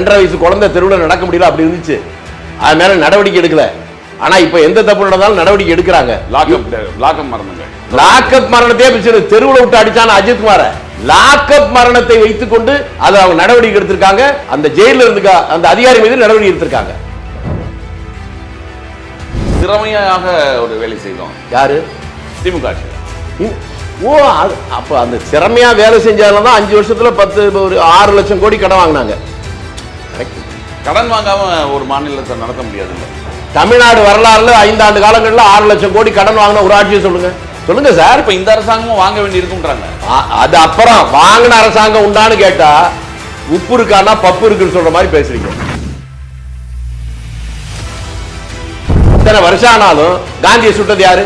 2.5 வயசு குழந்தை தெருவில் நடக்க முடியல அப்படி இருந்துச்சு. அது மேல நடவடிக்கை எடுக்கல. ஆனா இப்ப எந்த தப்பு நடந்தாலும் நடவடிக்கை எடுக்கிறாங்க. லாக்அப் மரணத்தையே தெருவில் விட்டு அடிச்சான அஜித்குமார லாக்அப் மரணத்தை வைத்துக் கொண்டு அதை அவங்க நடவடிக்கை எடுத்திருக்காங்க. அந்த ஜெயில இருந்து அந்த அதிகாரி மீது நடவடிக்கை எடுத்திருக்காங்க. திறமையாக ஒரு வேலை செய்தோம். யாரு? திமுக. ஓ, அப்ப அந்த திறமையா வேலை செஞ்சாலும் தான் 5 வருஷத்துல 6 லட்சம் கோடி கடன் வாங்கினாங்க. கடன் வாங்காம ஒரு மாநிலத்தை நடத்த முடியாது. தமிழ்நாடு வரலாறுல 5 ஆண்டு காலங்களில் 6 லட்சம் கோடி கடன் வாங்கின ஒரு ஆட்சியை சொல்லுங்க சொல்லுங்க சார். இப்ப இந்த அரசாங்கமும் வாங்க வேண்டி இருக்குன்றாங்க. அது அப்புறம் வாங்கின அரசாங்கம் உண்டான்னு கேட்டா உப்பு இருக்கானா பப்பு இருக்குன்னு சொல்ற மாதிரி பேசுறீங்க. இத்தனை வருஷம் ஆனாலும் காந்தியை சுட்டது யாரு?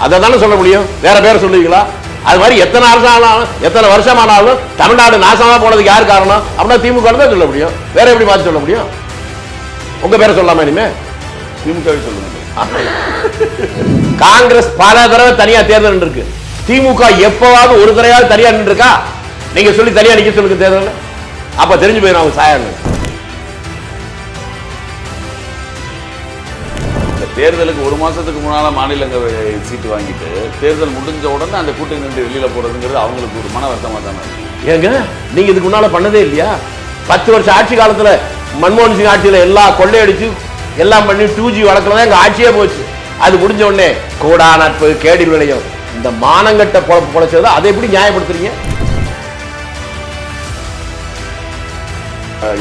அதை தானே சொல்ல முடியும். வேற பேரை சொல்லுவீங்களா? அது மாதிரி எத்தனை அரசாங்கம் எத்தனை வருஷம் ஆனாலும் தமிழ்நாடு நாசமா போனதுக்கு யார் காரணம் அப்படின்னா திமுக தான் சொல்ல முடியும். வேற எப்படி பார்த்து சொல்ல முடியும்? உங்க பேரை சொல்லாம இனிமே திமுக சொல்லுங்க. காங்கிரஸ் பல தடவை தனியா தேர்தல் இருக்கு. திமுக எப்பவாவது ஒரு தடவையாவது தனியா நின்று இருக்கா? நீங்க சொல்லி தனியா நிக்க சொல்லுங்க தேர்தல். அப்ப தெரிஞ்சு போயிடும் அவங்க சாயாங்க. தேர்தலுக்கு 1 மாசத்துக்கு முன்னால மாநிலங்களவை சீட்டு வாங்கிட்டு தேர்தல் முடிஞ்ச உடனே அந்த கூட்டணி நின்று வெளியில போறதுங்கிறது அவங்களுக்கு ஒரு மன வருத்தமா தானே இருக்கு. ஏங்க நீங்க இதுக்கு முன்னால பண்ணதே இல்லையா? 10 வருஷம் ஆட்சி காலத்துல மன்மோகன் சிங் ஆட்சியில எல்லாம் கொள்ளையடிச்சு எல்லாம் பண்ணி 2G வழக்குலதான் எங்க ஆட்சியே போச்சு. அது முடிஞ்ச உடனே கோடா நட்பு கேடி விளையும் இந்த மானங்கட்ட பொழைச்சது அதை எப்படி நியாயப்படுத்துறீங்க?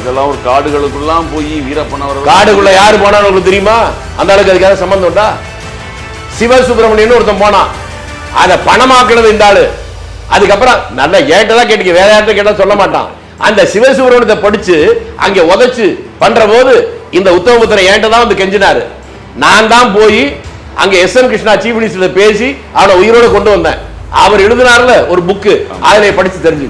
இதெல்லாம் ஒரு காடுகளுக்குள்ளாம் போய் வீரப்பனவர் காடுக்குள்ள யாரு போனான்னு உங்களுக்கு தெரியுமா? அந்த அளவுக்கு அதுக்காக சம்பந்தம் உண்டா? சிவசுப்பிரமணியன் ஒருத்தன் போனான், அதை பணமாக்குனது இந்த ஆளு. அதுக்கப்புறம் நல்ல ஏட்டதான் கேட்டீங்க, வேற யார்ட்ட கேட்டா சொல்ல மாட்டான். அந்த சிவசுப்பிரமணியத்தை படிச்சு அங்க உதைச்சு பண்ற போது இந்த உத்தமபுத்திரன் ஏன்ட்ட தான் வந்து கெஞ்சினாரு. நான் தான் போய் அங்க எஸ்.என். கிருஷ்ணா சீஃப் மினிஸ்டர் பேசி அவனை உயிரோட கொண்டு வந்தேன். அவர் எழுதினார்ல ஒரு புக்கு, அதிலே படிச்சு தெரிஞ்சு.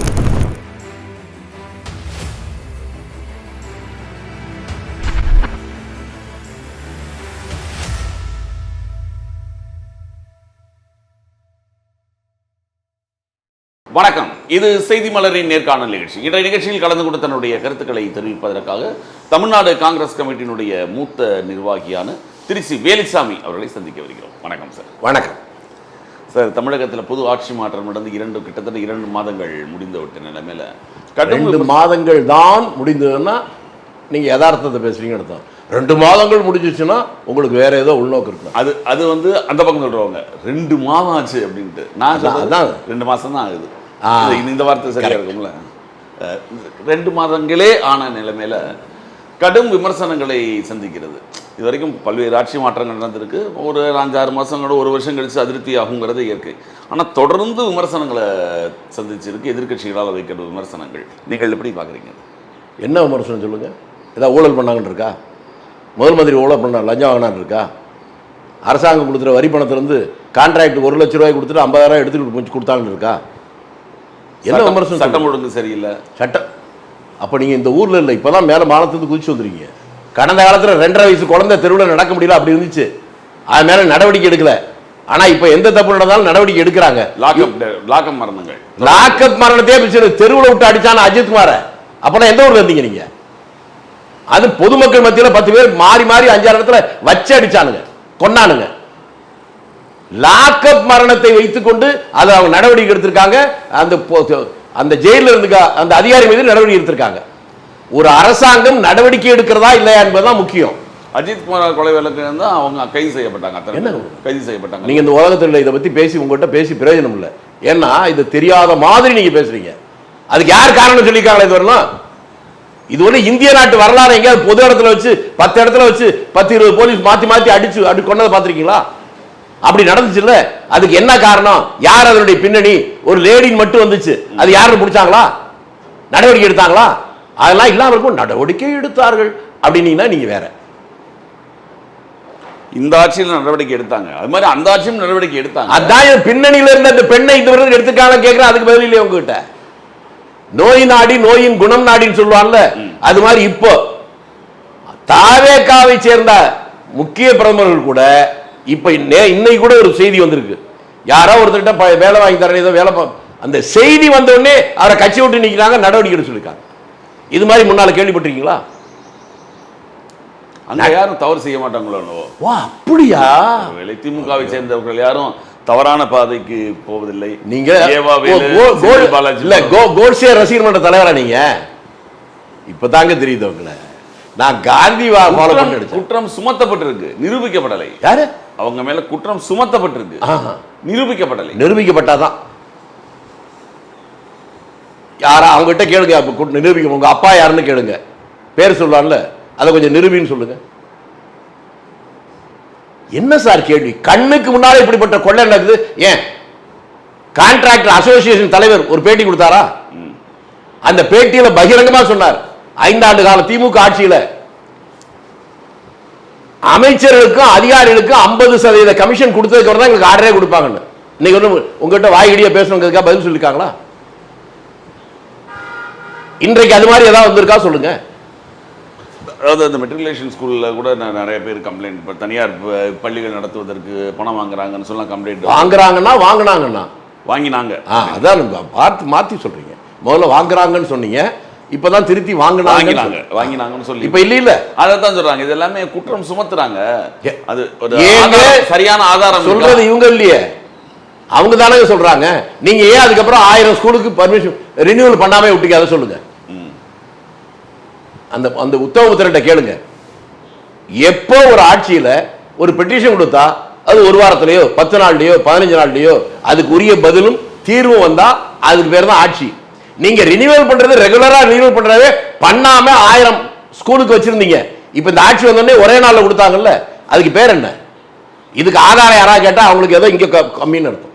வணக்கம், இது செய்தி மலரின் நேர்காணல் நிகழ்ச்சி. இன்றைய நிகழ்ச்சியில் கலந்து கொண்டு தன்னுடைய கருத்துக்களை தெரிவிப்பதற்காக தமிழ்நாடு காங்கிரஸ் கமிட்டியினுடைய மூத்த நிர்வாகியான திருச்சி வேலுசாமி அவர்களை சந்திக்க வருகிறோம். வணக்கம் சார். வணக்கம் சார். தமிழகத்தில் பொது ஆட்சி மாற்றம் நடந்து கிட்டத்தட்ட 2 மாதங்கள் முடிந்து விட்ட நிலைமையில 2 மாதங்கள் தான் முடிந்ததுன்னா நீங்க யதார்த்தத்தை பேசுறீங்க அர்த்தம். 2 மாதங்கள் முடிஞ்சிச்சுன்னா உங்களுக்கு வேற ஏதோ உள்நோக்கு இருக்கு. அது வந்து அந்த பக்கம் சொல்றவங்க 2 மாதம் ஆச்சு அப்படின்ட்டு. நான் சொல்றேன் 2 மாசம் தான் ஆகுது. இந்த வார்த்தை சரியா இருக்கும்ல. 2 மாதங்களே ஆன நிலைமையில கடும் விமர்சனங்களை சந்திக்கிறது. இது வரைக்கும் பல்வேறு ஆட்சி மாற்றங்கள் நடந்திருக்கு. ஒரு 5-6 மாதங்களோட 1 வருஷம் கழிச்சு அதிருப்தி ஆகுங்கிறது இயற்கை. ஆனால் தொடர்ந்து விமர்சனங்களை சந்திச்சிருக்கு எதிர்கட்சிகளால் வைக்கிற விமர்சனங்கள். நீங்கள் எப்படி பார்க்குறீங்க? என்ன விமர்சனம் சொல்லுங்க? ஏதாவது ஊழல் பண்ணாங்கன்னு இருக்கா? முதல் மந்திரி ஊழல் பண்ண லஞ்சம் வாங்கினான்னு இருக்கா? அரசாங்கம் கொடுத்துற வரி பணத்திலிருந்து கான்ட்ராக்ட் 1 லட்ச ரூபாய் கொடுத்துட்டு 50,000 எடுத்துட்டு கொடுத்தாங்கன்னு இருக்கா? என்ன விமர்சனம்? சட்டம் ஒழுங்கு சரியில்லை. சட்டம் அப்போ நீங்கள் இந்த ஊரில் இல்லை, இப்போ தான் மேலே மாநிலத்துக்கு குதிச்சு வந்துருக்கீங்க. கடந்த காலத்தில் 2.5 வயசு குழந்தை தெருவில் நடக்க முடியல அப்படி இருந்துச்சு. அது மேலே நடவடிக்கை எடுக்கல. ஆனால் இப்போ எந்த தப்பு நடந்தாலும் நடவடிக்கை எடுக்கிறாங்க. லாக்அப் மரணங்கள், லாக்அப் மரணத்தையே தெருவில் விட்டு அடிச்சான அஜித்குமார அப்போனா எந்த ஊரில் இருந்தீங்க நீங்கள்? அது பொதுமக்கள் மத்தியில் 10 பேர் மாறி 5-6 இடத்துல வச்சு அடிச்சானுங்க, கொண்டானுங்க. லாக்அப் மரணத்தை வைத்துக் கொண்டு அதை அவங்க நடவடிக்கை எடுத்திருக்காங்க. அந்த ஜெயில இருந்து அந்த அதிகாரி மீது நடவடிக்கை எடுத்திருக்காங்க. ஒரு அரசாங்கம் நடவடிக்கை எடுக்கிறதா இல்லையா என்பதுதான் முக்கியம். அஜித்குமார் கொலை வழக்கு தான் அவங்க கைது செய்யப்பட்டாங்க. கைது செய்யப்பட்டாங்க. நீங்க இந்த உலகத்தில் இதை பத்தி பேசி உங்கள்கிட்ட பேசி பிரயோஜனம் இல்லை. ஏன்னா இது தெரியாத மாதிரி நீங்க பேசுறீங்க. அதுக்கு யார் காரணம் சொல்லியிருக்காங்களா? இது வரணும். இது ஒண்ணு இந்திய நாட்டு வரலாறு எங்கேயாவது பொது இடத்துல வச்சு 10 இடத்துல வச்சு 10-20 போலீஸ் மாத்தி அடிச்சு கொண்டதை பார்த்திருக்கீங்களா? அப்படி நடந்துச்சு இல்ல? அதுக்கு என்ன காரணம்? யார் அதனுடைய பின்னணி? ஒரு லேடின் மட்டும் வந்துச்சு, அது யாருன்னு பிடிச்சாங்களா? நடவடிக்கை எடுத்தாங்களா? அதெல்லாம் இல்லாம இருக்கும். நடவடிக்கை எடுத்தார்கள் அப்படின்னீங்கன்னா நீங்க வேற. இந்த ஆட்சியில் நடவடிக்கை எடுத்தாங்க, அது மாதிரி அந்த ஆட்சியும் நடவடிக்கை எடுத்தாங்க. அதான் பின்னணியில இருந்த அந்த பெண்ணை இந்த விருது எடுத்துக்காங்க கேட்கிறேன். அதுக்கு பதில் இல்லையே உங்ககிட்ட. நோய் நாடி நோயின் குணம் நாடின்னு சொல்லுவாங்கல்ல, அது மாதிரி இப்போ தாவேகாவை சேர்ந்த முக்கிய பிரதமர்கள் கூட இப்ப இன்னைக்கு கூட ஒரு செய்தி வந்திருக்கு. யாரோ ஒருத்தர்கிட்ட வேலை வாங்கி தரேன், ஏதோ வேலை அந்த செய்தி வந்த உடனே அவரை கட்சி விட்டு நிக்கிறாங்க, நடவடிக்கை எடுக்க சொல்லிருக்காங்க. இது மாதிரி முன்னால கேள்விப்பட்டிருக்கீங்களா? அங்க யாரும் தவறு செய்ய மாட்டாங்களோ? வா, அப்படியா? திமுகவை சேர்ந்தவர்கள் யாரும் தவறான பாதைக்கு போவதில்லை. நீங்க கோட்சே ரசிகர் மன்ற தலைவரா நீங்க? இப்பதாங்க தெரியுது உங்களை. நான் காந்தி ஃபாலோ பண்ணி குற்றம் சுமத்தப்பட்டிருக்கு, நிரூபிக்கப்படலை. யாரு அவங்க மேல குற்றம் சுமத்தப்பட்டிருக்கு, நிரூபிக்கப்படலை. நிரூபிக்கப்பட்டாதான் யாரா அவங்ககிட்ட கேளுங்க. நிரூபிக்க உங்க அப்பா யாருன்னு கேளுங்க, பேர் சொல்லலாம்ல, அதை கொஞ்சம் நிரூபின்னு சொல்லுங்க. என்ன சார் கேள்வி? கண்ணுக்கு முன்னாலே இப்படிப்பட்ட கொள்ளை நடக்குது. ஏன் கான்ட்ராக்டர் அசோசியேஷன் தலைவர் ஒரு பேட்டி கொடுத்தாரா? அந்த பேட்டியில பகிரங்கமா சொன்னார், 5 ஆண்டு கால திமுக ஆட்சியில அமைச்சர்களுக்கும் அதிகாரிகளுக்கும் 50% கமிஷன் கொடுத்ததுக்கு அப்புறம் தான் எங்களுக்கு ஆர்டரே கொடுப்பாங்கன்னு. இன்னைக்கு வந்து உங்ககிட்ட வாய்கடியா பேசணுங்கிறதுக்காக பதில் சொல்லிருக்காங்களா? இன்றைக்கு அது மாதிரி ஏதாவது வந்திருக்கா சொல்லுங்க. அதாவது அந்த மெட்ரிகுலேஷன் ஸ்கூலில் கூட நிறைய பேர் கம்ப்ளைண்ட், இப்போ தனியார் பள்ளிகள் நடத்துவதற்கு பணம் வாங்குறாங்கன்னு சொல்லலாம். கம்ப்ளைண்ட் வாங்குறாங்கன்னா வாங்கினாங்க, அதான் பார்த்து மாற்றி சொல்றீங்க. முதல்ல வாங்குறாங்கன்னு சொன்னீங்க, இப்பதான் திருத்தி வாங்கினாங்கன்னு சொல்லி இப்ப இல்ல அதை தான் சொல்றாங்க. இது எல்லாமே குற்றம் சுமத்துறாங்க. அது சரியான ஆதாரம் சொல்றது இவங்க இல்லையே, அவங்க தானே சொல்றாங்க. நீங்க ஏன் அதுக்கப்புறம் 1000 ஸ்கூலுக்கு பர்மிஷன் ரினியூவல் பண்ணாம விட்டீங்க? அதை சொல்லுங்க. அந்த அந்த உத்தமபுத்திரட்ட கேளுங்க. எப்போ ஒரு ஆட்சியில ஒரு பெட்டிஷன் கொடுத்தா அது 1 வாரத்திலேயோ 10 நாள்லயோ 15 நாள்லயோ அதுக்கு உரிய பதிலும் தீர்வும் வந்தா அதுக்கு பேர் தான் ஆட்சி. நீங்க ரினியூவல் பண்றது, ரெகுலரா ரினியூவல் பண்றதே பண்ணாம 1000 ஸ்கூலுக்கு வச்சிருந்தீங்க. இப்ப இந்த ஆட்சி வந்தோடனே ஒரே நாள்ல கொடுத்தாங்கல்ல, அதுக்கு பேர் என்ன? இதுக்கு ஆதாரம் யாராவது கேட்டா அவங்களுக்கு ஏதோ இங்க கம்மின்னு அர்த்தம்.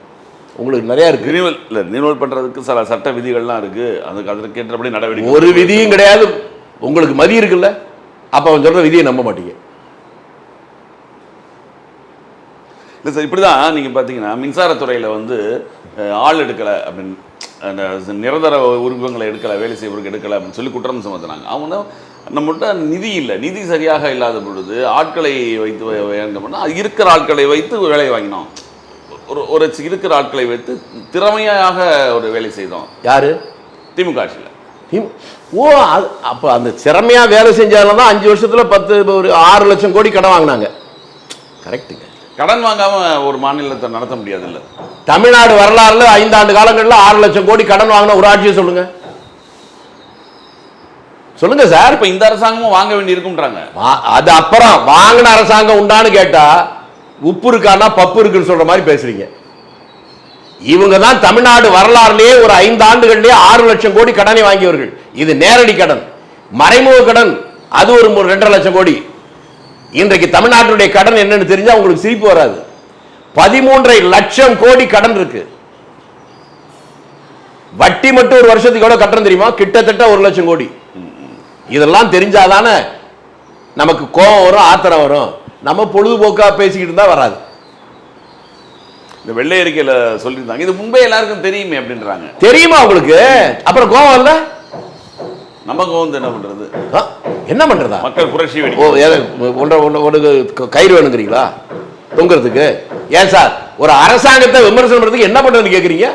உங்களுக்கு நிறைய இருக்கு. ரினியூவல் பண்றதுக்கு சில சட்ட விதிகள்லாம் இருக்கு, அதுக்கு அதற்கு ஏற்றபடி நடவடிக்கை. ஒரு விதியும் கிடையாது. உங்களுக்கு மதி இருக்குல்ல, அப்ப அவன் சொல்ற விதியை நம்ப மாட்டீங்க. இல்லை சார், இப்படிதான் நீங்க பாத்தீங்கன்னா மின்சாரத்துறையில வந்து ஆள் எடுக்கல அப்படின்னு, அந்த நிரந்தர உறுப்பினங்களை எடுக்கல, வேலை செய்வதற்கு எடுக்கல அப்படின்னு சொல்லி குற்றம் சுமத்தினாங்க. அவங்க நம்மகிட்ட நிதி இல்லை, நிதி சரியாக இல்லாத பொழுது ஆட்களை வைத்து வேண்டும்னா இருக்கிற ஆட்களை வைத்து வேலையை வாங்கினோம். ஒரு இருக்கிற ஆட்களை வைத்து திறமையாக ஒரு வேலை செய்தோம். யாரு? திமுக ஆட்சியில். ஓ, அப்ப அந்த திறமையா வேலை செஞ்சாலும் தான் 5 வருஷத்துல 6 லட்சம் கோடி கடன் வாங்கினாங்க. கரெக்டுங்க. கடன் வாங்காம ஒரு மாநிலத்தை நடத்த முடியாது இல்ல. தமிழ்நாடு வரலாறுல 5 ஆண்டு காலங்களில் 6 லட்சம் கோடி கடன் வாங்கின ஒரு ஆட்சியை சொல்லுங்க. சொல்லுங்க சார். இப்ப இந்த அரசாங்கமும் வாங்க வேண்டி இருக்கும்ன்றாங்க. அது அப்புறம் வாங்கின அரசாங்கம் உண்டான்னு கேட்டா உப்பு இருக்கானா பப்பு இருக்குன்னு சொல்ற மாதிரி பேசுறீங்க. இவங்க தான் தமிழ்நாடு வரலாறுலேயே ஒரு 5 ஆண்டுகளிலேயே 6 லட்சம் கோடி கடனை வாங்கியவர்கள். இது நேரடி கடன். மறைமுக கடன் அது ஒரு 2.5 லட்சம் கோடி. இன்றைக்கு தமிழ்நாட்டுடைய கடன் என்னன்னு தெரிஞ்சா உங்களுக்கு சிரிப்பு வராது. 13.5 லட்சம் கோடி கடன் இருக்கு. வட்டி மட்டும் ஒரு வருஷத்துக்கு எவ்வளவு கட்டணும் தெரியுமா? கிட்டத்தட்ட 1 லட்சம் கோடி. இதெல்லாம் தெரிஞ்சாதானே நமக்கு கோபம் வரும், ஆத்திரம் வரும். நம்ம பொழுதுபோக்கா பேசிக்கிட்டு இருந்தா வராது. இந்த வெள்ளை அறிக்கையில சொல்லியிருந்தாங்க, இது முன்பே எல்லாருக்கும் தெரியுமே அப்படின்றாங்க. தெரியுமா உங்களுக்கு? அப்புறம் கோபம் இல்ல, நம்ம கோபம் என்ன பண்றது? என்ன பண்றதா? மக்கள் புரட்சி கயிறு வேணுங்கிறீங்களா தொங்குறதுக்கு? ஏன் சார் ஒரு அரசாங்கத்தை விமர்சனம் பண்றதுக்கு என்ன பண்றதுன்னு கேக்குறீங்க?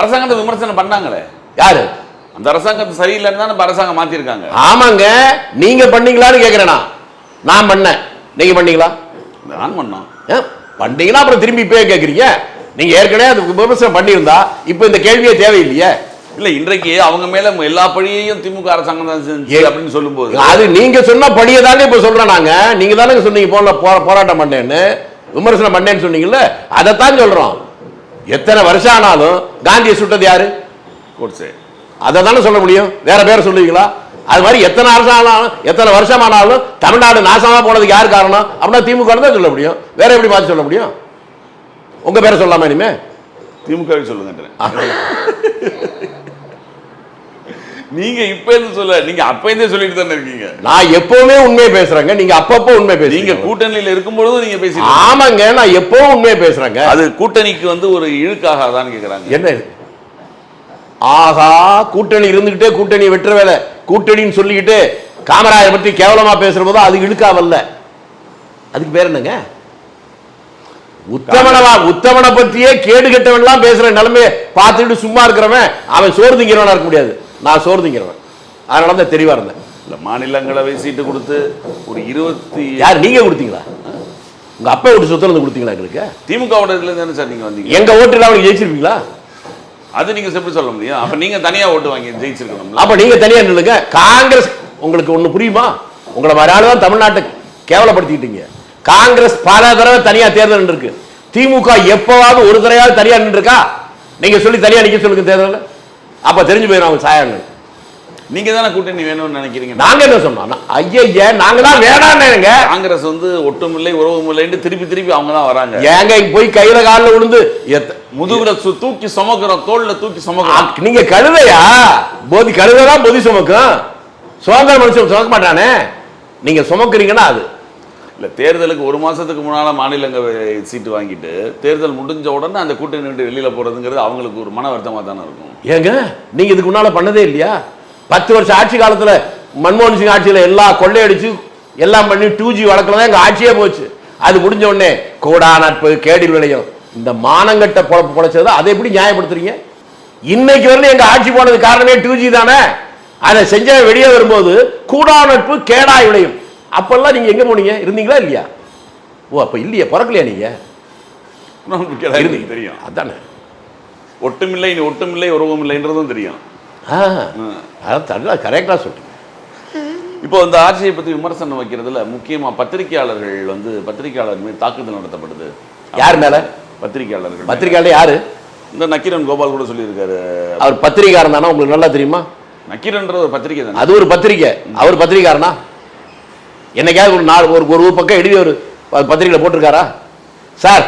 அரசாங்கத்தை விமர்சனம் பண்ணாங்களே யாரு? அந்த அரசாங்கத்தை சரியில்லைன்னு தான் நம்ம அரசாங்கம் மாத்திருக்காங்க. ஆமாங்க, நீங்க பண்ணீங்களான்னு கேக்குறேனா? நான் பண்ணேன், நீங்க பண்ணீங்களா? நான் பண்ணோம். பண்ணீங்கன்னா அப்புறம் திரும்பி இப்பவே கேக்குறீங்க. நீங்க ஏற்கனவே அது விமர்சனம் பண்ணியிருந்தா இப்ப இந்த கேள்வியே தேவையில்லையே. இல்ல, இன்றைக்கு அவங்க மேல எல்லா பழியையும் திமுக அரசாங்கம் தான் செஞ்சு அப்படின்னு சொல்லும்போது அது நீங்க சொன்ன பழியை தாங்க இப்ப சொல்றேன் நாங்க. நீங்க தானே சொன்னீங்க போராட்டம் பண்ணேன்னு, விமர்சனம் பண்ணேன்னு சொன்னீங்கல்ல, அதைத்தான் சொல்றோம். எத்தனை வருஷம் ஆனாலும் காந்தியை சுட்டது யாரு? அதை தானே சொல்ல முடியும், வேற பேரை சொல்லுவீங்களா? அது மாதிரி எத்தனை வருஷம் ஆனாலும் தமிழ்நாடு நாசமா போனதுக்கு யார் காரணம் அப்படின்னா திமுக தான் சொல்ல முடியும். வேற எப்படி மாற்றி சொல்ல முடியும்? உங்க பேரை சொல்லாம இனிமே திமுக சொல்லுங்க. நீங்க இப்ப எது சொல்ல, நீங்க அப்ப இருந்தே சொல்லிட்டு தானே இருக்கீங்க. நான் எப்பவுமே உண்மையை பேசுறேங்க, நீங்க அப்பப்போ உண்மை பேசுறீங்க. நீங்க கூட்டணியில இருக்கும்போது நீங்க பேசுறீங்க. ஆமாங்க, நான் எப்பவும் உண்மையை பேசுறேங்க. அது கூட்டணிக்கு வந்து ஒரு இழுக்காகதான் கேக்குறாங்க. என்ன ஆஹா, கூட்டணி இருந்துகிட்டே கூட்டணி வெற்ற வேலை, கூட்டணின்னு சொல்லிக்கிட்டு காமராஜர் பற்றி கேவலமா பேசுற போது அது இழுக்காவல்ல. அதுக்கு பேர் என்னங்க? உத்தமனை பற்றியே கேடு கெட்டவன் பேசுற நிலைமையை பார்த்துட்டு சும்மா இருக்கிறவன் அவன் சோறு திங்கிறவனா இருக்க முடியாது. நான் சோறு திங்கிறவன். அதனால தான் தெளிவா இருந்தேன். இல்ல மாநிலங்களவை சீட்டு கொடுத்து ஒரு 20 யார் நீங்க கொடுத்தீங்களா? உங்க அப்பா வீட்டு சொத்துல இருந்து கொடுத்தீங்களா எங்களுக்கு? திமுகவோட இதுல இருந்து சார் நீங்க வந்தீங்க. எங்க ஓட்டுல அவங்க ஜெயிச்சிருப்பீங்களா? அது நீங்க எப்படி சொல்ல முடியும்? அப்ப நீங்க தனியா ஓட்டு வாங்கி ஜெயிச்சிருக்கணும். அப்ப நீங்க தனியா நில்லுங்க. காங்கிரஸ் உங்களுக்கு ஒண்ணு புரியுமா? உங்களை வர ஆளு தான் தமிழ்நாட்டை கேவலப்படுத்திக்கிட்டீங்க. காங்கிரஸ் பல தடவை தனியா தேர்தல் இருக்கு. திமுக எப்பவாவது ஒரு தடவையாவது தனியா நின்று இருக்கா? நீங்க சொல்லி தனியா நிக்க சொல்லுங்க தேர்தல். அப்ப தெரிஞ்சு போயிடும் அவங்க சாயங்கள். நீங்க தானே கூட்டணி வேணும்னு நினைக்கிறீங்க. நாங்க என்ன சொன்னோம்? ஐயா நாங்க தான் வேணாங்க. காங்கிரஸ் வந்து ஒட்டுமில்லை உறவுமில்லைன்னு திருப்பி அவங்க தான் வராங்க. ஏங்க போய் கையில காலில் விழுந்து முதுகுல தூக்கி சுமக்கிறோம், தோல்ல தூக்கி சுமக்கிறோம். நீங்க கழுதையா? போதி கழுதைதான் பொதி சுமக்கும். சுதந்திர மனுஷன் சுமக்க மாட்டானே. நீங்க சுமக்குறீங்கன்னா அது இல்ல. தேர்தலுக்கு ஒரு மாசத்துக்கு முன்னால மாநிலங்களவை சீட்டு வாங்கிட்டு தேர்தல் முடிஞ்ச உடனே அந்த கூட்டணி விட்டு வெளியில போறதுங்கிறது அவங்களுக்கு ஒரு மன வருத்தமா தானே இருக்கும். ஏங்க நீங்க இதுக்கு முன்னால பண்ணதே இல்லையா? 10 வருஷம் ஆட்சி காலத்துல மன்மோகன் சிங் ஆட்சியில எல்லா கொள்ளையடிச்சு எல்லாம் பண்ணி 2G வழக்கில் தான் எங்க ஆட்சியே போச்சு. அது முடிஞ்ச உடனே கோடா நட்பு கேடில் விளையும் இந்த மானங்கட்ட பொழப்பு பொழைச்சது. அதை எப்படி நியாயப்படுத்துறீங்க? இன்னைக்கு வரல எங்க ஆட்சி போனது காரணமே 2G தானே. அதை செஞ்ச வெளியே வரும்போது கூடா நட்பு கேடாய் விளையும். அப்பெல்லாம் நீங்க எங்க போனீங்க? இருந்தீங்களா இல்லையா? ஓ அப்ப இல்லையா? பிறக்கலையா நீங்க? தெரியும். அதானே ஒட்டுமில்லை உறவுமில்லைன்றதும் தெரியும். அதான் கரெக்டா சொல்றீங்க. இப்போ இந்த ஆட்சியை பத்தி விமர்சனம் வைக்கிறதுல முக்கியமா பத்திரிகையாளர் மீது தாக்குதல் நடத்தப்படுது. யார் மேல? பத்திரிகையாளர் யாரு? இந்த நக்கீரன் கோபால் கூட சொல்லியிருக்காரு. அவர் பத்திரிகையாளர் தானா? உங்களுக்கு நல்லா தெரியுமா? நக்கீரன்ற ஒரு பத்திரிகை தானே. அது ஒரு பத்திரிகை. அவர் பத்திரிகையாளனா? என்னைக்காவது ஒரு நாள் ஒரு பக்கம் எழுதி ஒரு பத்திரிகையில போட்டிருக்காரா? சார்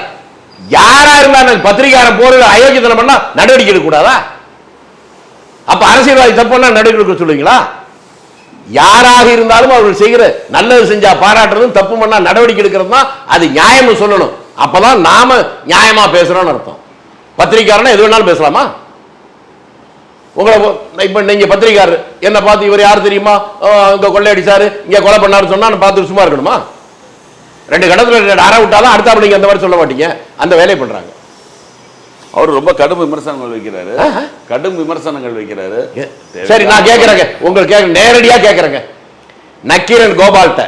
யாரா இருந்தாலும் பத்திரிகையாளர் போறது அயோக்கியத்தனம் பண்ணா நடவடிக்கை எடுக்க கூடாதா? அப்ப அரசியல்வாதி தப்புன்னா நடவடிக்கை எடுக்க சொல்லுவீங்களா? யாராக இருந்தாலும் அவர்கள் செய்கிற நல்லது செஞ்சா பாராட்டுறதும், தப்பு பண்ணா நடவடிக்கை எடுக்கிறது தான் அது நியாயம்னு சொல்லணும். அப்பதான் நாம நியாயமா பேசுறோம்னு அர்த்தம். பத்திரிகையாளர்னா எது வேணாலும் பேசலாமா? உங்களை இப்ப நீங்க பத்திரிகையாளர் என்ன பார்த்து இவர் யாரு தெரியுமா, இங்க கொள்ளையடிச்சாரு இங்க கொலை பண்ணாரு சொன்னா நான் பார்த்து சும்மா இருக்கணுமா? 2 கடத்துல அற விட்டாதான் அடுத்த நீங்க அந்த மாதிரி சொல்ல மாட்டீங்க. அந்த வேலையை பண்றாங்க. அவர் ரொம்ப கடும் விமர்சனங்கள் வைக்கிறாரு. சரி நான் கேட்கிறேங்க, உங்களுக்கு நேரடியா கேட்கிறேங்க. நக்கீரன் கோபால்கிட்ட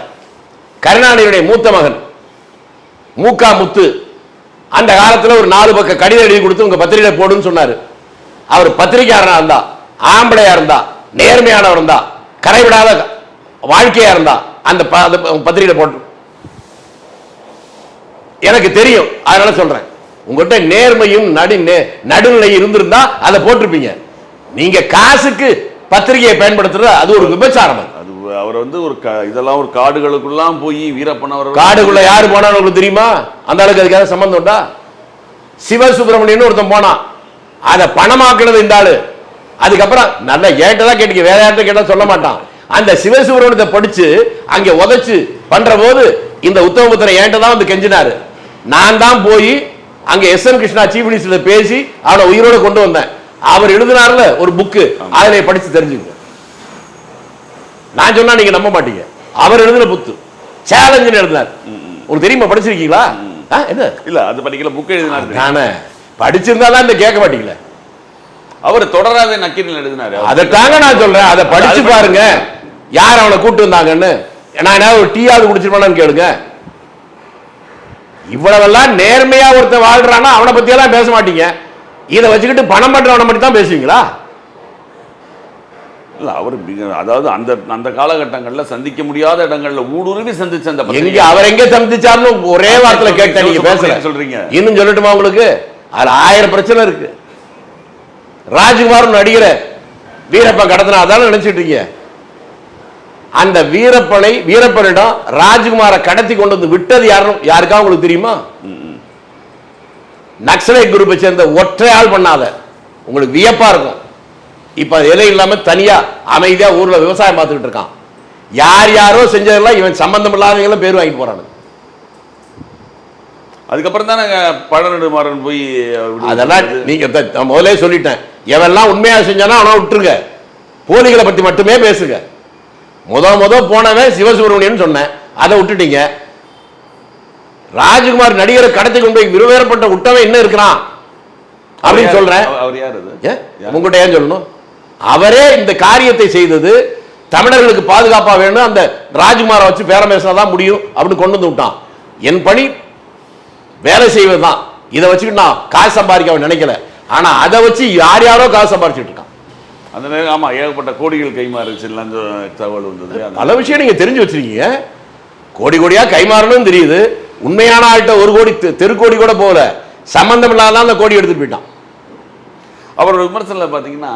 கருணாநிதியுடைய மூத்த மகன் மூக்கா முத்து அந்த காலத்துல ஒரு 4 பக்க கடிதம் எழுதி கொடுத்து உங்க பத்திரிகை போடுன்னு சொன்னாரு. அவர் பத்திரிகையாளனா இருந்தா, ஆம்பளையா இருந்தா, நேர்மையானவர் இருந்தா, கரைவிடாத வாழ்க்கையா இருந்தா அந்த பத்திரிகை போட்டு எனக்கு தெரியும். அதனால சொல்றேன், உங்கள்கிட்ட நேர்மையும் நடுநிலை இருந்திருந்தா அதை போட்டிருப்பீங்க. நீங்க காசுக்கு பத்திரிகையை பயன்படுத்துறது அது ஒரு விபச்சாரம். அது அவர் வந்து ஒரு இதெல்லாம் ஒரு காடுகளுக்குள்ளாம் போய் வீரப்பன் அவர் காடுக்குள்ள யாரு போனான்னு உங்களுக்கு தெரியுமா? அந்த அளவுக்கு அதுக்காக சம்பந்தம் உண்டா? சிவசுப்பிரமணியன் ஒருத்தன் போனான், அதை பணமாக்குனது இந்த ஆளு. அதுக்கப்புறம் நல்ல ஏட்டதான் கேட்டீங்க, வேற யார்ட்ட கேட்டா சொல்ல மாட்டான். அந்த சிவசுப்பிரமணியத்தை படிச்சு அங்க உதைச்சு பண்ற போது இந்த உத்தமபுத்திரன் ஏன்ட்ட தான் வந்து கெஞ்சினாரு. நான் தான் போய் அங்க SN கிருஷ்ணா சீஃப் மினிஸ்டர் பேசி அவனை உயிரோட கொண்டு வந்தேன். அவர் எழுதினார்ல ஒரு புக்கு, அதிலே படிச்சு தெரிஞ்சுங்க. நான் சொன்னா நீங்க நம்ப மாட்டீங்க. அவர் எழுதின புக்கு சேலஞ்சுன்னு எழுதினார். உங்களுக்கு தெரியுமா? படிச்சிருக்கீங்களா? என்ன இல்ல அது படிக்கல, புக் எழுதினார். நானே படிச்சிருந்தா தான் இந்த கேட்க மாட்டீங்களா? அவர் தொடராவே நக்கீரன் எழுதினாரு. அதற்காக நான் சொல்றேன், அதை படிச்சு பாருங்க. யார் அவனை கூட்டு வந்தாங்கன்னு. நான் என்ன ஒரு டீயாவது குடிச்சிருப்பானு கேளுங்க. இவ்வளவெல்லாம் நேர்மையா ஒருத்தர் வாழ்றான்னா அவனை பத்தி எல்லாம் பேச மாட்டீங்க. இதை வச்சுக்கிட்டு பணம் பண்றவனை மட்டும் தான் பேசுவீங்களா? இல்ல அவர் அதாவது அந்த அந்த காலகட்டங்கள்ல சந்திக்க முடியாத இடங்கள்ல ஊடுருவி சந்திச்ச அந்த எங்க அவர் எங்க சந்திச்சாருன்னு ஒரே வார்த்தையில கேட்டா நீங்க பேசல சொல்றீங்க. இன்னும் சொல்லட்டுமா உங்களுக்கு? அதுல 1000 பிரச்சனை இருக்கு. ராஜ்குமார் நடிகர வீரப்பன் கடத்தினா அதான நினைச்சிட்டு இருக்கீங்க. அந்த வீரப்பனிடம் ராஜ்குமாரை கடத்தி கொண்டு வந்து விட்டது யாருக்கா உங்களுக்கு தெரியுமா? நக்சலைட் குரூப்பை சேர்ந்த ஒற்றையால் பண்ணாத. உங்களுக்கு வியப்பா இருக்கும். இப்ப எதை இல்லாம தனியா அமைதியா ஊர்ல விவசாயம் பார்த்துக்கிட்டு இருக்கான். யாரோ செஞ்சதெல்லாம் இவன் சம்பந்தம் இல்லாதவங்களும் பேர் வாங்கிட்டு போறானு. அதுக்கப்புறம் தான் பழநெடுமாறன் போய் அதெல்லாம் நீங்க முதலே சொல்லிட்டேன். எவெல்லாம் உண்மையா செஞ்சானா அவனை விட்டுருங்க. போலிகளை பத்தி மட்டுமே பேசுங்க. முத போனவன் சிவசுப்பிரமணியன் சொன்னேன், அதை விட்டுட்டீங்க. ராஜ்குமார் நடிகரை கடத்தி கொண்டு போய் விருவேறப்பட்ட விட்டவன் என்ன இருக்கிறான் அப்படின்னு சொல்றேன். அவர் யாரு? உங்ககிட்ட ஏன் சொல்லணும்? அவரே இந்த காரியத்தை செய்தது தமிழர்களுக்கு பாதுகாப்பா வேணும், அந்த ராஜ்குமாரை வச்சு பேரம் பேசினாதான் முடியும் அப்படின்னு கொண்டு வந்து விட்டான். என் பணி வேலை செய்வதுதான், இதை வச்சுக்கிட்டு நான் காசு சம்பாதிக்க நினைக்கல. ஆனா அதை வச்சு யார் யாரோ காசு சம்பாதிச்சுட்டு இருக்கான். அந்த நேரம் ஆமா ஏகப்பட்ட கோடிகள் கைமாறுச்சு தகவல் வந்தது. பல விஷயம் நீங்க தெரிஞ்சு வச்சிருக்கீங்க. கோடி கோடியா கைமாறணும் தெரியுது. உண்மையான ஆள்கிட்ட ஒரு கோடி தெருக்கோடி கூட போகல, சம்பந்தம் இல்லாதான் அந்த கோடி எடுத்துட்டு போயிட்டான். அவரோட விமர்சனத்தில் பார்த்தீங்கன்னா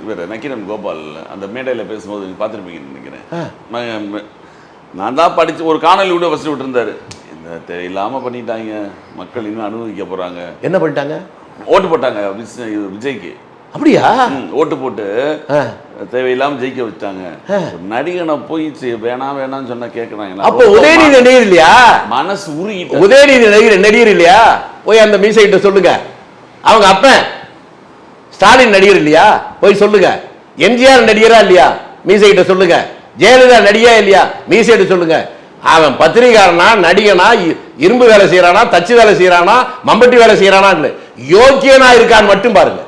இவர் நக்கீரன் கோபால் அந்த மேடையில் பேசும்போது நீங்கள் பார்த்துருப்பீங்கன்னு நினைக்கிறேன். நான் தான் படித்து ஒரு காணொலி கூட ஃபஸ்ட்டு விட்டுருந்தாரு. இந்த தேவையில்லாமல் பண்ணிட்டாங்க, மக்கள் இன்னும் அனுபவிக்க போகிறாங்க. என்ன பண்ணிட்டாங்க? ஓட்டு போட்டாங்க விஜய்க்கு. அப்படியா? ஓட்டு போட்டு தேவையில்லாமல் ஜெயிக்க வச்சாங்க. நடிகனை போய் வேணாம் வேணாம்னு சொன்னா கேட்குறாங்க. அப்போ உதயநிதி நடிகர் இல்லையா? மனசு உருகி உதயநிதி நடிகர் இல்லையா? போய் அந்த மீசைகிட்ட சொல்லுங்க. அவங்க அப்பன் ஸ்டாலின் நடிகர் இல்லையா? போய் சொல்லுங்க. எம்ஜிஆர் நடிகரா இல்லையா? மீசைகிட்ட சொல்லுங்க. ஜெயலலிதா நடிகா இல்லையா? மீசைகிட்ட சொல்லுங்க. அவன் பத்திரிகாரனா, நடிகனா, இரும்பு வேலை செய்யறானா, தச்சு வேலை செய்யறானா, மம்பட்டி வேலை செய்யறானா, யோக்கியனா இருக்கான்னு மட்டும் பாருங்க.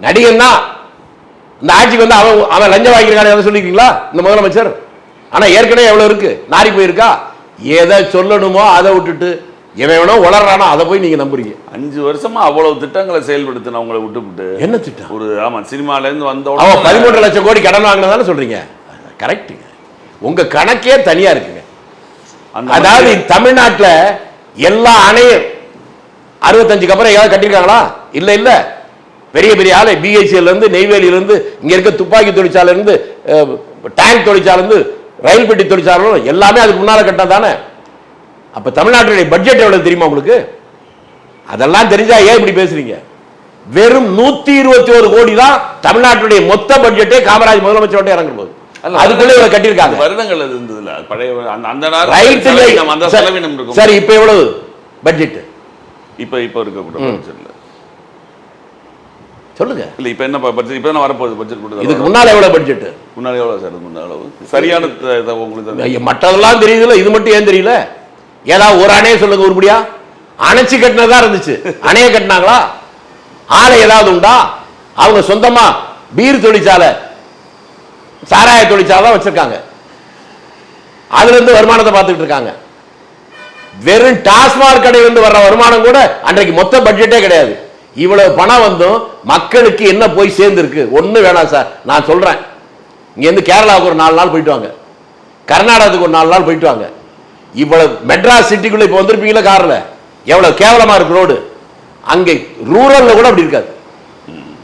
நடிகன் தான் இந்த ஆட்சிக்கு வந்து அவன் லஞ்சம் வாங்கியிருக்கான சொல்லிருக்கீங்களா இந்த முதலமைச்சர்? ஆனா ஏற்கனவே எவ்வளவு இருக்கு, நாரி போயிருக்கா. எதை சொல்லணுமோ அதை விட்டுட்டு எவன் வேணோ வளர்றானோ அதை போய் நீங்க நம்புறீங்க. 5 வருஷமா அவ்வளவு திட்டங்களை செயல்படுத்தின அவங்களை விட்டுவிட்டு என்ன திட்டம்? ஒரு ஆமா சினிமால இருந்து வந்த 13 லட்சம் கோடி கடன் வாங்கினதானே சொல்றீங்க? கரெக்டுங்க. உங்க கணக்கே தனியா இருக்குங்க. அதாவது தமிழ்நாட்டில் எல்லா அணையும் 65க்கு அப்புறம் ஏதாவது கட்டியிருக்காங்களா? இல்ல இல்ல. பெரிய பெரிய ஆலை பிஹெச்எல் இருந்து, நெய்வேலியில இருந்து, இங்க இருக்க துப்பாக்கி தொழிற்சாலை இருந்து, டேங்க் தொழிற்சாலை இருந்து, ரயில் பெட்டி தொழிற்சாலை எல்லாமே அதுக்கு முன்னால கட்டினா தானே. அப்ப தமிழ்நாட்டுடைய பட்ஜெட் எவ்வளவு தெரியுமா உங்களுக்கு? அதெல்லாம் தெரிஞ்சா ஏன் இப்படி பேசுறீங்க? வெறும் 121 கோடி தான் தமிழ்நாட்டுடைய மொத்த பட்ஜெட்டே காமராஜ் முதலமைச்சரோட இறங்கும் போது. அதுக்குள்ள இவ்வளவு கட்டியிருக்காங்க. வருடங்கள் இருந்ததுல பழைய அந்த செலவினம் இருக்கும். சரி, இப்ப எவ்வளவு பட்ஜெட்? இப்ப இருக்க கூட பட்ஜெட்ல சொல்லுங்க. இல்ல இப்ப என்ன பட்ஜெட்? இப்ப என்ன வரப்போகுது பட்ஜெட் கூட? இதுக்கு முன்னால எவ்வளவு பட்ஜெட்? முன்னால எவ்வளவு சார்? முன்னால சரியான உங்களுக்கு மற்றதெல்லாம் தெரியுதுல, இது மட்டும் ஏன் தெரியல? ஏதாவது ஒரு அணையை சொல்லுங்க உருப்படியா. அணைச்சு கட்டினதா இருந்துச்சு, அணைய கட்டினாங்களா? ஆலை ஏதாவது உண்டா? அவங்க சொந்தமா பீர் தொழிற்சாலை, சாராய தொழிற்சாலை வச்சிருக்காங்க. அதுல இருந்து வருமானத்தை பார்த்துட்டு இருக்காங்க. வெறும் டாஸ்மாக் கடையிலிருந்து வர்ற வருமானம் கூட அன்றைக்கு மொத்த பட்ஜெட்டே கிடையாது. இவ்வளவு பணம் வந்தும் மக்களுக்கு என்ன போய் சேர்ந்துருக்கு? ஒண்ணு வேணாம் சார், நான் சொல்றேன். இங்க இருந்து கேரளாவுக்கு ஒரு 4 நாள் போயிட்டு வாங்க, கர்நாடகத்துக்கு ஒரு 4 நாள் போயிட்டு வாங்க. இவ்வளவு மெட்ராஸ் சிட்டிக்குள்ள இப்ப வந்திருப்பீங்களா கார்ல? எவ்வளவு கேவலமா இருக்கு ரோடு. அங்கே ரூரல்ல கூட அப்படி இருக்காது.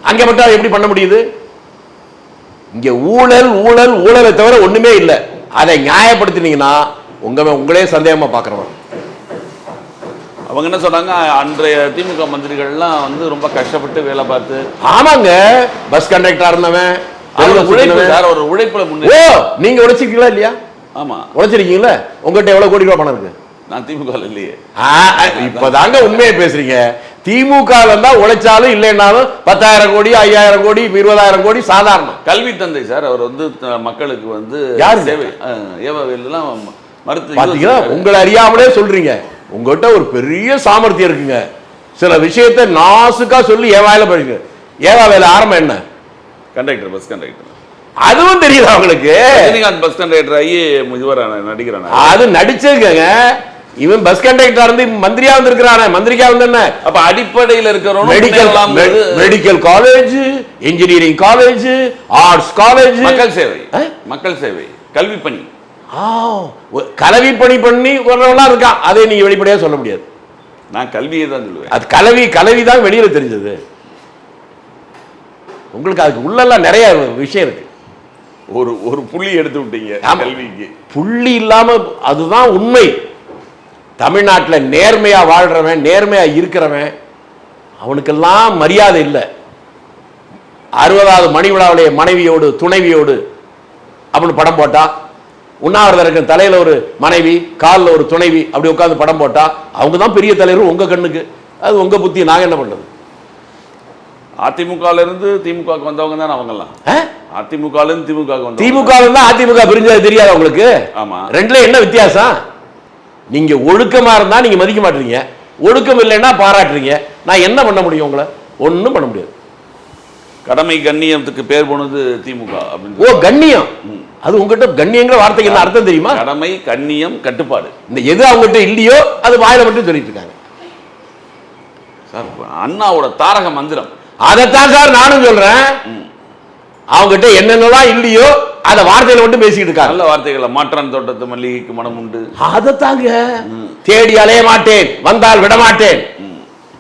அங்க மட்டும் எப்படி பண்ண முடியுது? இங்க ஊழல் ஊழல் ஊழலை தவிர ஒண்ணுமே இல்லை. அதை நியாயப்படுத்தினீங்கன்னா உங்களே சந்தேகமா பாக்குறவங்க. அவங்க என்ன சொன்னாங்க, அன்றைய திமுக மந்திரிகள்லாம் வந்து ரொம்ப கஷ்டப்பட்டு வேலை பார்த்து. ஆமாங்க, பஸ் கண்டக்டரா இருந்தவன் ஒரு உழைப்புல முன்னே. நீங்க உழைச்சிருக்கீங்களா இல்லையா? ஆமா, உழைச்சிருக்கீங்களா? உங்ககிட்ட எவ்வளவு கோடி ரூபாய் பணம் இருக்கு? நான் திமுக இல்லையே. இப்பதாங்க உண்மையை பேசுறீங்க. திமுக தான் உழைச்சாலும் இல்லைன்னாலும் 10,000 கோடி 5,000 கோடி 20,000 கோடி சாதாரணம். கல்வி தந்தை சார் அவர் வந்து மக்களுக்கு வந்து சேவை ஏவெல்லாம் மருத்துவ. உங்களை அறியாமலே சொல்றீங்க. உங்ககிட்ட ஒரு பெரிய சாமர்த்தியம் இருக்குங்க. சில விஷயத்தை நாசுக்கா சொல்லி ஏவாயில படிங்க. ஏவா வேலை ஆரம்பம் என்ன? Conductor, bus conductor. அதுவும் தெரியுது அவங்களுக்கு. பஸ் கண்டக்டர் ஆகி நடிக்கிறான். அது நடிச்சிருக்கங்க. இவன் பஸ் கண்டக்டர் இருந்து மந்திரியா வந்திருக்கிறானே. மந்திரிக்கா வந்து என்ன? அப்ப அடிப்படையில் இருக்கிறோம். Medical college, engineering college, arts college, மக்கள் சேவை, மக்கள் சேவை, கல்வி பணி, கல்வி பணி பண்ணி வர்றவங்களா இருக்கான். அதை நீங்க வெளிப்படையா சொல்ல முடியாது. நான் கல்வியை தான் சொல்லுவேன். அது கல்வி தான் வெளியில தெரிஞ்சது. உங்களுக்கு அதுக்கு உள்ளெல்லாம் நிறைய விஷயம் இருக்கு. ஒரு புள்ளி எடுத்து விட்டீங்க கல்விக்கு. புள்ளி இல்லாம அதுதான் உண்மை. தமிழ்நாட்டில் நேர்மையா வாழ்றவன், நேர்மையா இருக்கிறவன், அவனுக்கெல்லாம் மரியாதை இல்லை. 60வது மணி விழாவுடைய மனைவியோடு துணைவியோடு அப்படின்னு படம் போட்டா, உண்ணாவிரதருக்கு தலையில ஒரு மனைவி காலில் ஒரு துணைவி அப்படி உட்காந்து படம் போட்டா அவங்க தான் பெரிய தலைவர் உங்க கண்ணுக்கு. அது உங்க புத்தி. நாங்க என்ன பண்றது? அதிமுக இருந்து திமுக வந்தவங்க தான் அவங்கெல்லாம். அதிமுக இருந்து திமுக வந்தவங்க. திமுக இருந்தா அதிமுக பிரிஞ்சது தெரியாது உங்களுக்கு? ஆமா. ரெண்டுல என்ன வித்தியாசம்? நீங்க ஒழுக்கமா இருந்தா நீங்க மதிக்க மாட்டீங்க, ஒழுக்கம் இல்லைன்னா பாராட்டுறீங்க. நான் என்ன பண்ண முடியும்? உங்களை ஒன்றும் பண்ண முடியாது. கடமை கண்ணியத்துக்கு பேர் போனது திமுக அப்படின்னு. ஓ, கண்ணியம். அது உங்ககிட்ட கண்ணியங்கிற வார்த்தைக்கு என்ன அர்த்தம் தெரியுமா? கடமை, கண்ணியம், கட்டுப்பாடு. இந்த எது அவங்ககிட்ட இல்லையோ அது வாயில மட்டும் சொல்லிட்டு இருக்காங்க சார். அண்ணாவோட தாரக மந்திரம் அதைத்தான் சார் நானும் சொல்றேன். அவங்ககிட்ட என்னென்னலாம் இல்லையோ அத வார்த்தையில மட்டும் பேசிக்கிட்டு இருக்காங்க. நல்ல வார்த்தைகளை, மாற்றான் தோட்டத்து மல்லிகைக்கு மனம் உண்டு, அதைத்தாங்க தேடி அலைய மாட்டேன், வந்தால் விட மாட்டேன்,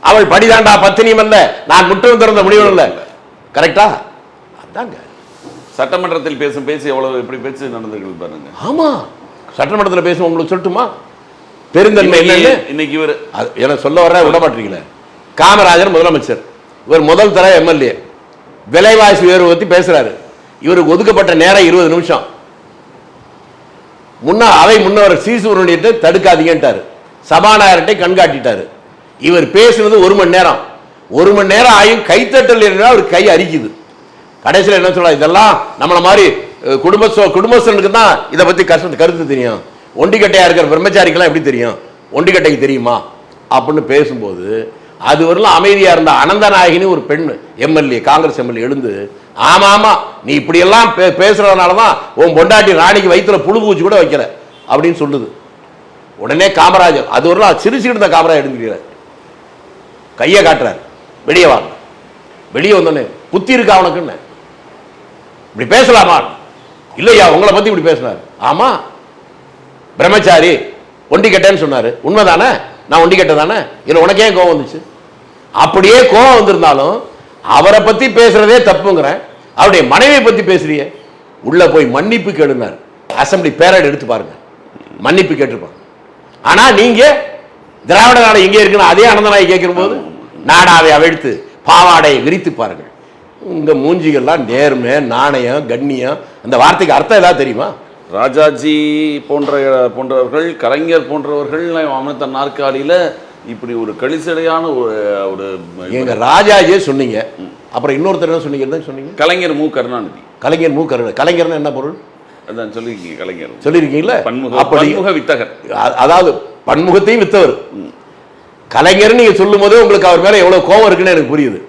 அவள் படிதாண்டா பத்தினியும் அல்ல, நான் முற்றம் திறந்த முடிவும் இல்ல. கரெக்டா? அதாங்க சட்டமன்றத்தில் பேசும் பேசி எவ்வளவு எப்படி பேச்சு நடந்திருக்கு பாருங்க. ஆமா, சட்டமன்றத்தில் பேசும் உங்களுக்கு சொல்லட்டுமா பெருந்தன்மை என்னன்னு? இன்னைக்கு இவர் என்ன சொல்ல வர விட மாட்டீங்களே. காமராஜர் முதலமைச்சர், இவர் முதல் தர எம்எல்ஏ, விலைவாசி உயர்வு பத்தி பேசுறாரு. இவருக்கு ஒதுக்கப்பட்ட நேரம் 20 நிமிஷம். அவை முன்னவர் சீசுவரனிட்டு தடுக்காதீங்கன்ட்டாரு, சபாநாயகர்கிட்ட கண்காட்டிட்டாரு. இவர் பேசுனது 1 மணி நேரம். 1 மணி நேரம் ஆயும் கைத்தட்டல் அவர் கை அரிக்குது. கடைசியில் என்ன சொல்ல, இதெல்லாம் நம்மள மாதிரி குடும்பஸ்தனுக்கு தான் இதை பத்தி கருத்து தெரியும், ஒண்டிக்கட்டையா இருக்கிற பிரம்மச்சாரிக்கெல்லாம் எப்படி தெரியும், ஒண்டிக்கட்டைக்கு தெரியுமா அப்படின்னு பேசும்போது அது வரலாம் அமைதியா இருந்த அனந்தநாயகினி ஒரு பெண் எம்எல்ஏ, காங்கிரஸ் எம்எல்ஏ எழுந்து, ஆமா ஆமா நீ இப்படி எல்லாம் பேசுறதுனாலதான் உன் பொண்டாட்டி ராணிக்கு வயிற்றுல புழு பூச்சி கூட வைக்கிற அப்படின்னு சொல்லுது. உடனே காமராஜர், அது வரலாம் சிரிச்சுக்கிட்டு இருந்த காமராஜர் எடுத்துக்கிறார், கையை காட்டுறாரு, வெளியே வாங்க. வெளியே வந்தோடனே புத்தி இருக்கா அவனுக்குன்னு, இப்படி பேசலாமா? இல்லையா, உங்களை பத்தி இப்படி பேசினார். ஆமா, பிரம்மச்சாரி ஒண்டிக்கட்டேன்னு சொன்னாரு, உண்மைதானே? நான் ஒண்டிக்கட்ட தானே, இல்லை உனக்கே கோவம் வந்துச்சு? அப்படியே கோவம் வந்திருந்தாலும் அவரை பத்தி பேசுறதே தப்புங்கிறேன், அவருடைய மனைவியை பத்தி பேசுறிய, உள்ள போய் மன்னிப்பு கேளுனார். அசம்பிளி பேரட் எடுத்து பாருங்க, மன்னிப்பு கேட்டிருப்பாங்க. ஆனா நீங்க திராவிட நாடு எங்கே இருக்குன்னு அதே அனந்தநாயகி கேட்கிற போது நாடாவை அவிழ்த்து பாவாடையை விரித்து பாருங்கள். உங்க மூஞ்சிகள்லாம் நேர்மை, நாணயம், கண்ணியம், அந்த வார்த்தைக்கு அர்த்தம் ஏதாவது தெரியுமா? ராஜாஜி போன்றவர்கள், கலைஞர் போன்றவர்கள் அமர்ந்த நாற்காலியில இப்படி ஒரு கழிசடையான ஒரு எங்க ராஜாஜியே சொன்னீங்க, அப்புறம் இன்னொருத்தர் என்ன சொன்னீங்க? கலைஞர் மு கருணாநிதி. கலைஞர்னா என்ன பொருள்? அதான் சொல்லிருக்கீங்க, கலைஞர் சொல்லிருக்கீங்களா? பன்முக வித்தகர், அதாவது பன்முகத்தையும் வித்தவர். கலைஞர் நீங்க சொல்லும் போதே உங்களுக்கு அவர் மேல எவ்வளவு கோபம் இருக்குன்னு எனக்கு புரியுது.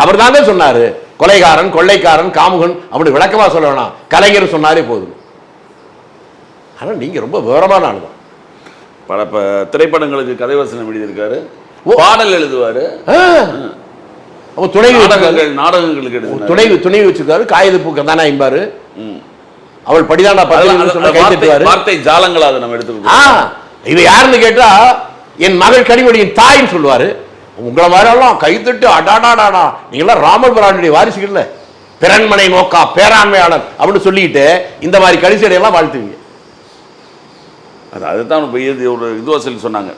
அவர் தாங்க சொன்னாரு கொலைகாரன், கொள்ளைக்காரன், காமுகன், அப்படி விளக்கமா சொல்ல வேணாம், கலைஞர் சொன்னாலே போதும். ஆனா நீங்க ரொம்ப விவரமான ஆள் தான். பல திரைப்படங்களுக்கு கதை வசனம் எழுதியிருக்காரு, பாடல் எழுதுவாரு, நாடகங்களுக்கு துணை வச்சிருக்காரு, காகித பூக்க தானே ஐம்பாரு, அவள் படிதாண்டா வார்த்தை ஜாலங்களா அதை நம்ம எடுத்துக்கோம். இது யாருன்னு கேட்டா என் மகள் கனிமொழியின் தாயின்னு சொல்லுவாரு. உங்களை மாதிரிலாம் கைத்தட்டு அடாடாடாடா நீங்களாம் ராமர் பிரானுடைய வாரிசுகள்ல, பிறன்மனை நோக்கா பேராண்மையாளர் அப்படின்னு சொல்லிட்டு இந்த மாதிரி கழிச்சடையெல்லாம் வாழ்த்துவீங்க. அதுதான் ஒரு இதுவாசல் சொன்னாங்க,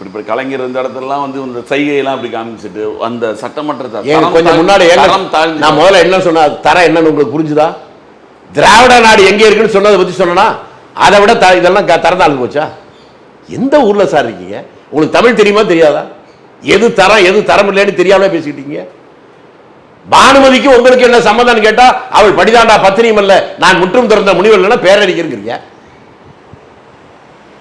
இப்படி கலைஞர் இந்த இடத்துலலாம் இந்த சைகையெல்லாம் அப்படி காமிச்சிட்டு அந்த சட்டமன்றத்தை கொஞ்சம் முன்னாடி நான் முதல்ல என்ன சொன்ன தர என்னன்னு உங்களுக்கு புரிஞ்சுதா? திராவிட நாடு எங்கே இருக்குன்னு சொன்னதை பத்தி சொன்னா அதை விட இதெல்லாம் தரந்தாள் போச்சா? எந்த ஊர்ல சார் இருக்கீங்க? உங்களுக்கு தமிழ் தெரியுமா தெரியாதா? எது தரம் எது தரம் இல்லைன்னு தெரியாமலே பேசிக்கிட்டீங்க. பானுமதிக்கு உங்களுக்கு என்ன சம்மதம் கேட்டா அவள் படிதாண்டா பத்தினியும் அல்ல, நான் முற்றும் திறந்த முடிவு இல்லைன்னா பேரறிஞர்.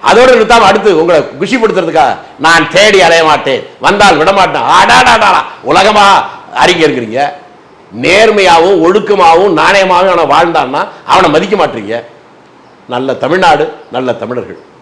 அதோடு நிறுத்தாம அடுத்து உங்களை குஷிப்படுத்துறதுக்கா நான் தேடி அலைய மாட்டேன், வந்தால் விட மாட்டேன், ஆடாடாடா உலகமா அறிஞருக்கிறீங்க. நேர்மையாகவும் ஒழுக்கமாகவும் நாணயமாகவும் அவனை வாழ்ந்தான்னா அவனை மதிக்க மாட்டீங்க. நல்ல தமிழ்நாடு, நல்ல தமிழர்கள்.